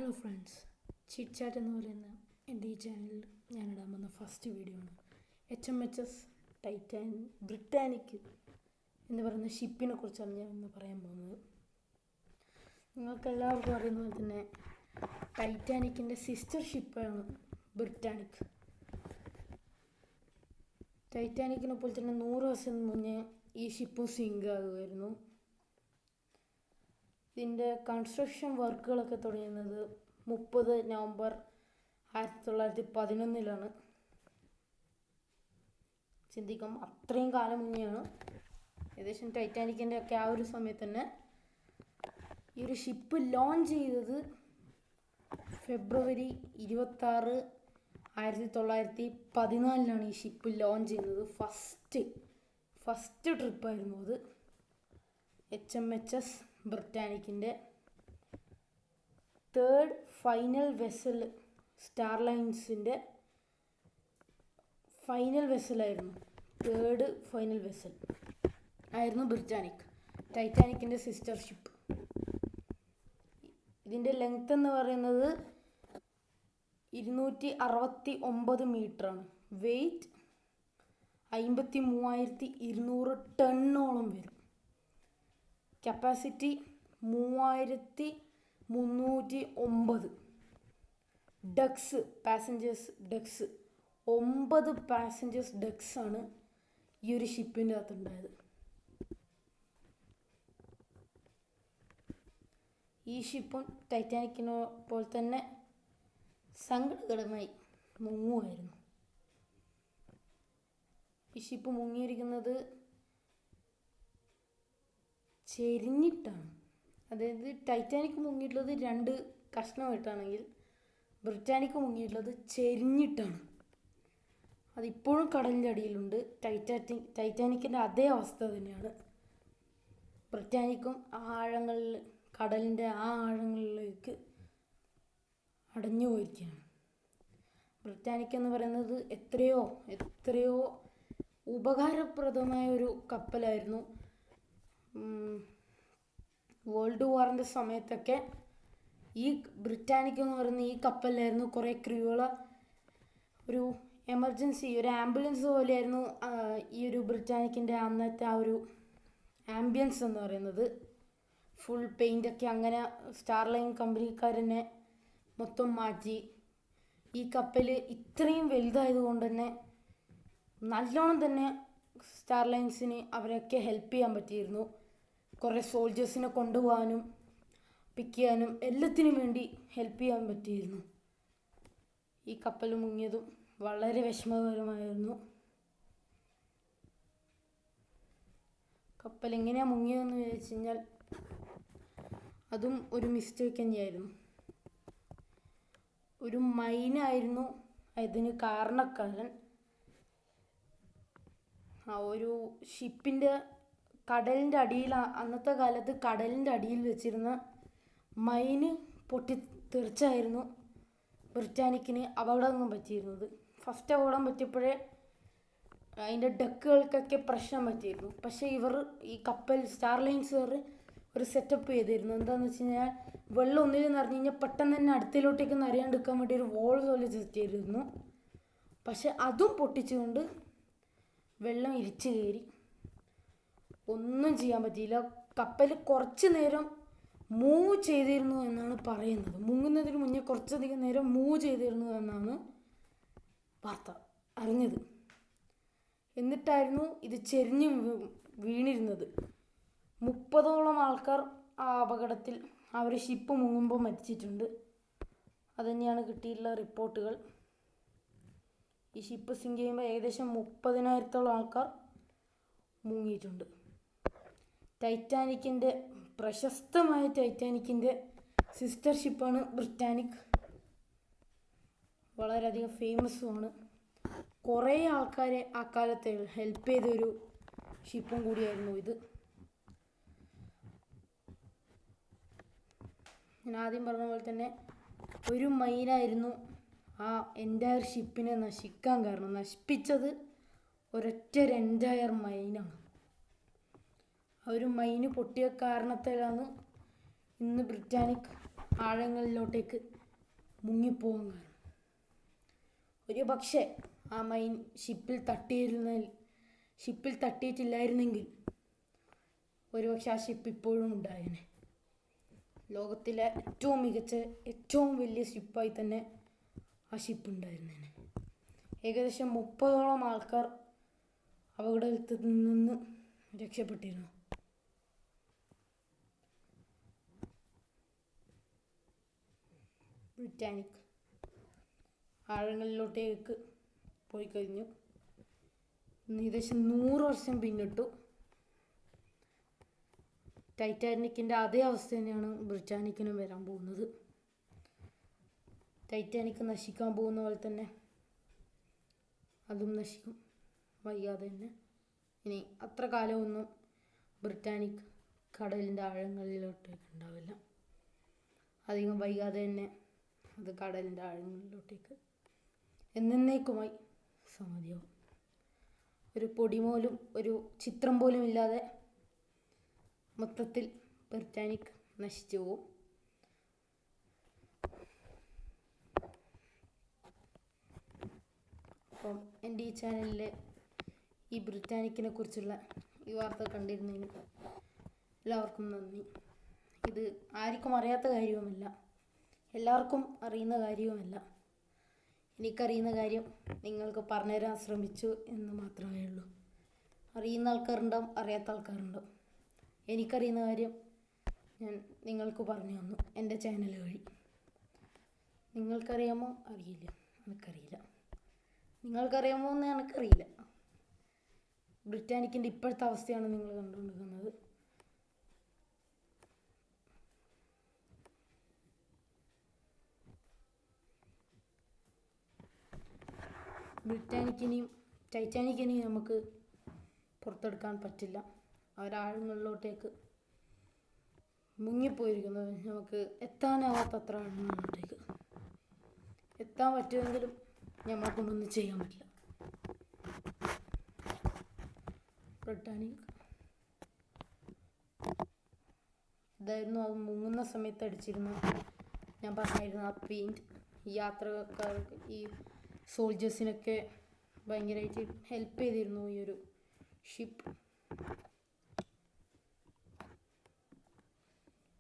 Hello friends, chit chat എന്ന് പറയുന്ന എൻ്റെ ഈ ചാനലിൽ ഞാനിടാൻ വന്ന ഫസ്റ്റ് വീഡിയോ ആണ്. HMHS ബ്രിട്ടാനിക് എന്ന് പറയുന്ന ഷിപ്പിനെ കുറിച്ചാണ് ഞാൻ ഇന്ന് പറയാൻ പോകുന്നത്. നിങ്ങൾക്കെല്ലാവർക്കും അറിയുന്ന പോലെ തന്നെ ടൈറ്റാനിക്കിൻ്റെ സിസ്റ്റർ ഷിപ്പാണ് ബ്രിട്ടാനിക്. ടൈറ്റാനിക്കിനെ പോലെ തന്നെ 100 വർഷം മുന്നേ ഈ ഷിപ്പും സിങ്ക് ആകുമായിരുന്നു. ഇതിൻ്റെ കൺസ്ട്രക്ഷൻ വർക്കുകളൊക്കെ തുടങ്ങുന്നത് 30 നവംബർ 1911 ചിന്തിക്കാം, അത്രയും കാലം മുന്നെയാണ്. ഏകദേശം ടൈറ്റാനിക്കിൻ്റെ ഒക്കെ ആ ഒരു സമയത്ത് തന്നെ ഈ ഒരു ഷിപ്പ് ലോഞ്ച് ചെയ്തത് ഫെബ്രുവരി 26, 1914 ഈ ഷിപ്പ് ലോഞ്ച് ചെയ്യുന്നത്. ഫസ്റ്റ് ട്രിപ്പായിരുന്നു അത്. HMHS ബ്രിട്ടാനിക്കിൻ്റെ തേർഡ് ഫൈനൽ വെസൽ, സ്റ്റാർ ലൈൻസിൻ്റെ ഫൈനൽ വെസലായിരുന്നു. തേർഡ് ഫൈനൽ വെസൽ ആയിരുന്നു ബ്രിട്ടാനിക്, ടൈറ്റാനിക്കിൻ്റെ സിസ്റ്റർ ഷിപ്പ്. ഇതിൻ്റെ ലെങ്ത് എന്ന് പറയുന്നത് 269 മീറ്ററാണ്. വെയ്റ്റ് 53,200 ടണ്ണോളം വരും. Capacity 3,309. Passengers decks 9 passengers decks ആണ് ഈ ഒരു ഷിപ്പിൻ്റെ അകത്തുണ്ടായത്. ഈ ഷിപ്പും ടൈറ്റാനിക്കിനെ പോലെ തന്നെ സങ്കടകരമായി മുങ്ങുമായിരുന്നു. ഈ ഷിപ്പ് മുങ്ങിയിരിക്കുന്നത് ചെരിഞ്ഞിട്ടാണ്. അതായത് ടൈറ്റാനിക് മുങ്ങിയിട്ടുള്ളത് 2 കഷ്ണമായിട്ടാണെങ്കിൽ ബ്രിട്ടാനിക് മുങ്ങിയിട്ടുള്ളത് ചെരിഞ്ഞിട്ടാണ്. അതിപ്പോഴും കടലിൻ്റെ അടിയിലുണ്ട്. ടൈറ്റാനിക്കിൻ്റെ അതേ അവസ്ഥ തന്നെയാണ്. ബ്രിട്ടാനിക്കും കടലിൻ്റെ ആ ആഴങ്ങളിലേക്ക് അടഞ്ഞു പോയിരിക്കുകയാണ്. ബ്രിട്ടാനിക് എന്ന് പറയുന്നത് എത്രയോ ഉപകാരപ്രദമായ ഒരു കപ്പലായിരുന്നു. വേൾഡ് വാറിൻ്റെ സമയത്തൊക്കെ ഈ ബ്രിട്ടാനിക് എന്ന് പറയുന്ന ഈ കപ്പലിലായിരുന്നു കുറേ ക്രൂകളെ ഒരു എമർജൻസി, ഒരു ആംബുലൻസ് പോലെയായിരുന്നു ഈ ഒരു ബ്രിട്ടാനിക്കിൻ്റെ അന്നത്തെ ആ ഒരു ആംബിയൻസ് എന്ന് പറയുന്നത്. ഫുൾ പെയിൻ്റൊക്കെ അങ്ങനെ സ്റ്റാർ ലൈൻ കമ്പനിക്കാരനെ മൊത്തം മാറ്റി. ഈ കപ്പൽ ഇത്രയും വലുതായതുകൊണ്ട് തന്നെ നല്ലോണം തന്നെ സ്റ്റാർ ലൈൻസിന് അവരൊക്കെ ഹെൽപ്പ് ചെയ്യാൻ പറ്റിയിരുന്നു. കുറേ സോൾജേഴ്സിനെ കൊണ്ടുപോകാനും പിക്ക് ചെയ്യാനും എല്ലാത്തിനും വേണ്ടി ഹെൽപ്പ് ചെയ്യാൻ പറ്റിയിരുന്നു. ഈ കപ്പൽ മുങ്ങിയതും വളരെ വിഷമകരമായിരുന്നു. കപ്പൽ എങ്ങനെയാണ് മുങ്ങിയതെന്ന് ചോദിച്ചു കഴിഞ്ഞാൽ അതും ഒരു മിസ്റ്റേക്ക് തന്നെയായിരുന്നു. ഒരു മൈനായിരുന്നു അതിന് കാരണക്കാരൻ. ആ ഒരു ഷിപ്പിൻ്റെ കടലിൻ്റെ അടിയിൽ, അന്നത്തെ കാലത്ത് കടലിൻ്റെ അടിയിൽ വെച്ചിരുന്ന മൈന് പൊട്ടിത്തെറിച്ചായിരുന്നു ബ്രിട്ടാനിക്കിന് അപകടം പറ്റിയിരുന്നത്. ഫസ്റ്റ് അപകടം പറ്റിയപ്പോഴേ അതിൻ്റെ ഡക്കുകൾക്കൊക്കെ പ്രശ്നം പറ്റിയിരുന്നു. പക്ഷേ ഈ കപ്പൽ സ്റ്റാർ ലൈൻസുകാർ ഒരു സെറ്റപ്പ് ചെയ്തിരുന്നു. എന്താണെന്ന് വെച്ച് കഴിഞ്ഞാൽ വെള്ളം ഒന്നിൽ നിറഞ്ഞു കഴിഞ്ഞാൽ പെട്ടെന്ന് തന്നെ അടുത്തിലോട്ടേക്ക് നിറയാണ്ടിരിക്കാൻ വേണ്ടി ഒരു വോൾ പോലെ സെറ്റ് ചെയ്തിരുന്നു. പക്ഷെ അതും പൊട്ടിച്ചുകൊണ്ട് വെള്ളം ഇരിച്ചു കയറി. ഒന്നും ചെയ്യാൻ പറ്റിയില്ല. കപ്പൽ കുറച്ച് നേരം മൂവ് ചെയ്തിരുന്നു എന്നാണ് പറയുന്നത്. മുങ്ങുന്നതിന് മുന്നേ കുറച്ചധികം നേരം മൂവ് ചെയ്തിരുന്നു എന്നാണ് വാർത്ത അറിഞ്ഞത്. എന്നിട്ടായിരുന്നു ഇത് ചെരിഞ്ഞ് വീണിരുന്നത്. 30ഓളം ആൾക്കാർ ആ അപകടത്തിൽ, ആ ഒരു ഷിപ്പ് മുങ്ങുമ്പോൾ മരിച്ചിട്ടുണ്ട്. അതുതന്നെയാണ് കിട്ടിയിട്ടുള്ള റിപ്പോർട്ടുകൾ. ഈ ഷിപ്പ് സിങ്ക് ചെയ്യുമ്പോൾ ഏകദേശം 30,000-ഓളം ആൾക്കാർ മുങ്ങിയിട്ടുണ്ട്. പ്രശസ്തമായ ടൈറ്റാനിക്കിൻ്റെ സിസ്റ്റർ ഷിപ്പാണ് ബ്രിട്ടാനിക്. വളരെയധികം ഫേമസുമാണ്. കുറേ ആൾക്കാരെ ആ കാലത്ത് ഹെൽപ്പ് ചെയ്തൊരു ഷിപ്പും കൂടിയായിരുന്നു ഇത്. ഞാൻ ആദ്യം പറഞ്ഞ പോലെ തന്നെ ഒരു മൈനായിരുന്നു ആ എൻറ്റയർ ഷിപ്പിനെ നശിക്കാൻ കാരണം. നശിപ്പിച്ചത് ഒരൊറ്റ എൻറ്റയർ മൈനാണ്. ആ ഒരു മൈന് പൊട്ടിയ കാരണത്താലാണ് ഇന്ന് ബ്രിട്ടാനിക് ആഴങ്ങളിലോട്ടേക്ക് മുങ്ങിപ്പോകാൻ കാരണം. ഒരു പക്ഷേ ആ മൈൻ ഷിപ്പിൽ തട്ടിയിട്ടില്ലായിരുന്നെങ്കിൽ ഒരുപക്ഷെ ആ ഷിപ്പ് ഇപ്പോഴും ഉണ്ടായേനെ. ലോകത്തിലെ ഏറ്റവും മികച്ച ഏറ്റവും വലിയ ഷിപ്പായി തന്നെ ആ ഷിപ്പ് ഉണ്ടായിരുന്നേനെ. ഏകദേശം 30ഓളം ആൾക്കാർ അപകടത്തിൽ നിന്ന് രക്ഷപ്പെട്ടിരുന്നു. ബ്രിട്ടാനിക് ആഴങ്ങളിലോട്ടേക്ക് പോയി കഴിഞ്ഞു. ഏകദേശം 100 വർഷം പിന്നിട്ടു. ടൈറ്റാനിക്കിൻ്റെ അതേ അവസ്ഥ തന്നെയാണ് ബ്രിട്ടാനിക്കിനും വരാൻ പോകുന്നത്. ടൈറ്റാനിക് നശിക്കാൻ പോകുന്ന പോലെ തന്നെ അതും നശിക്കും വൈകാതെ തന്നെ. ഇനി അത്ര കാലമൊന്നും ബ്രിട്ടാനിക് കടലിൻ്റെ ആഴങ്ങളിലോട്ടേക്ക് ഉണ്ടാവില്ല. അധികം വൈകാതെ തന്നെ അത് കടലിൻ്റെ ആഴങ്ങളിലോട്ടേക്ക് എന്നേക്കുമായി സമാധിയാവും. ഒരു പൊടി പോലും ഒരു ചിത്രം പോലും ഇല്ലാതെ മൊത്തത്തിൽ ബ്രിട്ടാനിക് നശിച്ചു പോവും. അപ്പം എൻ്റെ ഈ ചാനലിലെ ഈ ബ്രിട്ടാനിക്കിനെ കുറിച്ചുള്ള ഈ വാർത്ത കണ്ടിരുന്നതിന് എല്ലാവർക്കും നന്ദി. ഇത് ആർക്കും അറിയാത്ത കാര്യവുമല്ല, എല്ലാവർക്കും അറിയുന്ന കാര്യവുമല്ല. എനിക്കറിയുന്ന കാര്യം നിങ്ങൾക്ക് പറഞ്ഞുതരാൻ ശ്രമിച്ചു എന്ന് മാത്രമേ ഉള്ളൂ. അറിയുന്ന ആൾക്കാരുണ്ടാവും, അറിയാത്ത ആൾക്കാരുണ്ടാവും. എനിക്കറിയുന്ന കാര്യം ഞാൻ നിങ്ങൾക്ക് പറഞ്ഞു തന്നു എൻ്റെ ചാനൽ വഴി. നിങ്ങൾക്കറിയാമോ? അറിയില്ല, എനിക്കറിയില്ല. നിങ്ങൾക്കറിയാമോ എന്ന് എനിക്കറിയില്ല. ബ്രിട്ടാനിക്കിൻ്റെ ഇപ്പോഴത്തെ അവസ്ഥയാണ് നിങ്ങൾ കണ്ടുകൊണ്ടിരിക്കുന്നത്. ടൈറ്റാനിക്കിനെയും നമുക്ക് പുറത്തെടുക്കാൻ പറ്റില്ല. അവരാഴങ്ങളിലോട്ടേക്ക് മുങ്ങിപ്പോയിരിക്കുന്നത്. നമുക്ക് എത്താനാവാത്തത്ര ആഴങ്ങളിലോട്ടേക്ക് എത്താൻ പറ്റുമെങ്കിലും നമ്മളെ കൊണ്ടൊന്നും ചെയ്യാൻ പറ്റില്ല. ബ്രിട്ടാനിക് ഇതായിരുന്നു അത് മുങ്ങുന്ന സമയത്ത് അടിച്ചിരുന്ന, ഞാൻ പറഞ്ഞിരുന്ന ആ പെയിൻറ്റ്. ഈ യാത്രക്കാർക്ക്, ഈ സോൾജേഴ്സിനൊക്കെ ഭയങ്കരമായിട്ട് ഹെൽപ്പ് ചെയ്തിരുന്നു ഈ ഒരു ഷിപ്പ്.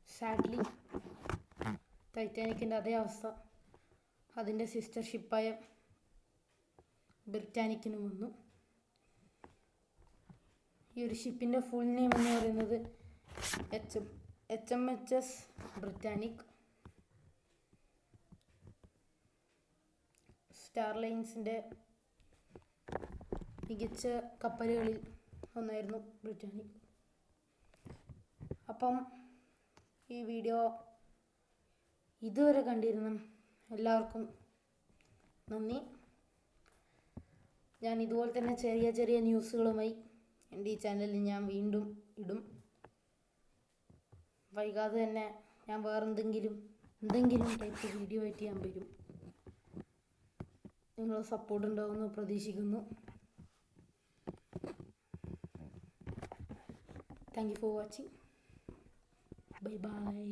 സാഡ്ലി ടൈറ്റാനിക്കിൻ്റെ അതേ അവസ്ഥ അതിൻ്റെ സിസ്റ്റർ ഷിപ്പായ ബ്രിട്ടാനിക്കിനും വന്നു. ഈ ഒരു ഷിപ്പിൻ്റെ ഫുൾ നെയിം എന്ന് പറയുന്നത് HMS ബ്രിട്ടാനിക്. സ്റ്റാർ ലൈൻസിൻ്റെ മികച്ച കപ്പലുകളിൽ ഒന്നായിരുന്നു ബ്രിട്ടാനിക്. അപ്പം ഈ വീഡിയോ ഇതുവരെ കണ്ടിരുന്ന എല്ലാവർക്കും നന്ദി. ഞാൻ ഇതുപോലെ തന്നെ ചെറിയ ചെറിയ ന്യൂസുകളുമായി എൻ്റെ ഈ ചാനലിൽ ഞാൻ വീണ്ടും ഇടും. വൈകാതെ തന്നെ ഞാൻ എന്തെങ്കിലും ടൈപ്പ് വീഡിയോ ആയിട്ട് ഞാൻ വരും. നിങ്ങളുടെ സപ്പോർട്ട് ഉണ്ടാവുമെന്ന് പ്രതീക്ഷിക്കുന്നു. Thank you for watching. Bye bye.